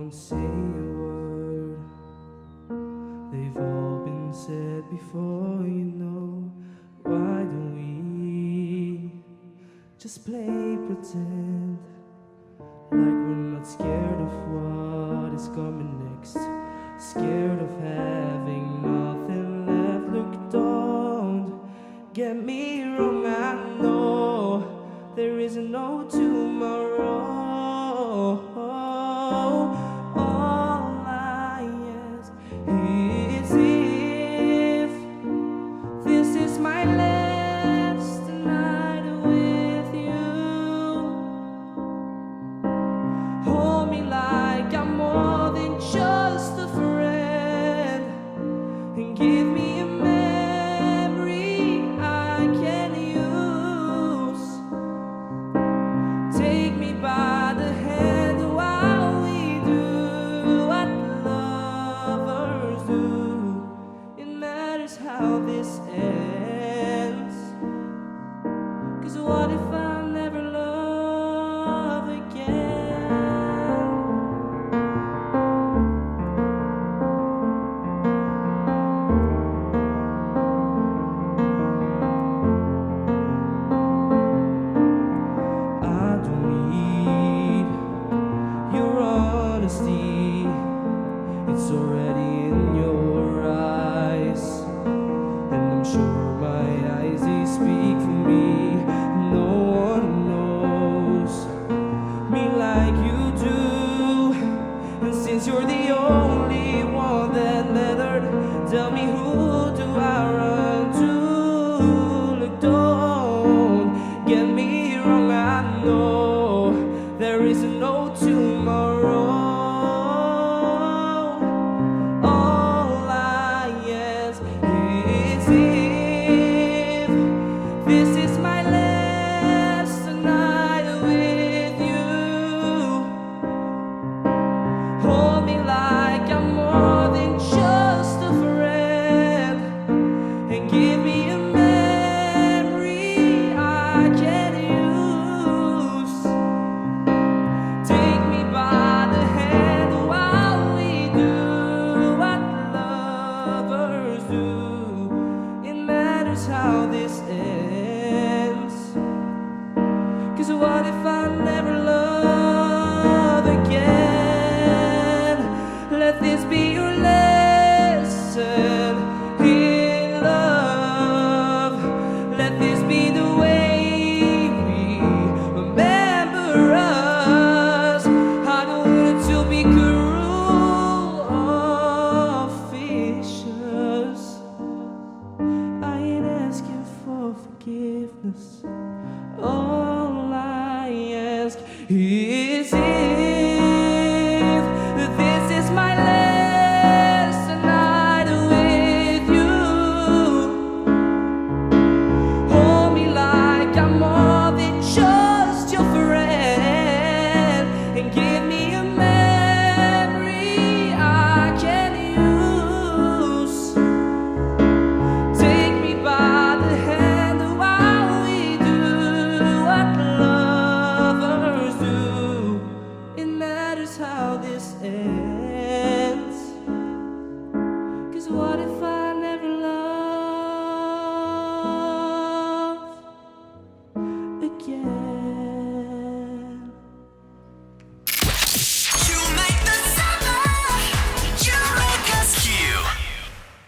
won't say a word. They've all been said before, you know. Why don't we just play pretend, like we're not scared of what is coming next, scared of having nothing left. Look, don't get me wrong, I know there is no tomorrow. All I ask is if this is my last night with you. Hold me like I'm more than just a friend, and give me a memory I can use. Take me by the hand while we do what lovers do. It matters how this ends, 'cause what if I never love again? I don't need your honesty, it's already in your eyes, and I'm sure my eyes, they speak for me. No one knows me like you do, and since you're the only one that mattered, tell me, who do I run to? Look, don't get me wrong, I know there is no tomorrow. All I ask is if this is my last night with you. Hold me like I'm more than just a friend, and give me a memory I can use. Take me by the hand while we do what lovers do. It matters how this ends, 'cause what if I never love again? Let this be your lesson in love. Let this be the way we remember us. I don't want it to be cruel or vicious. I ain't asking for forgiveness. All I ask is if this is my last night with you. Hold me like I'm more than just your friend, and give me a memory I can use. Take me by the hand while we do what lovers do. It matters how this ends, 'cause what if I never love again?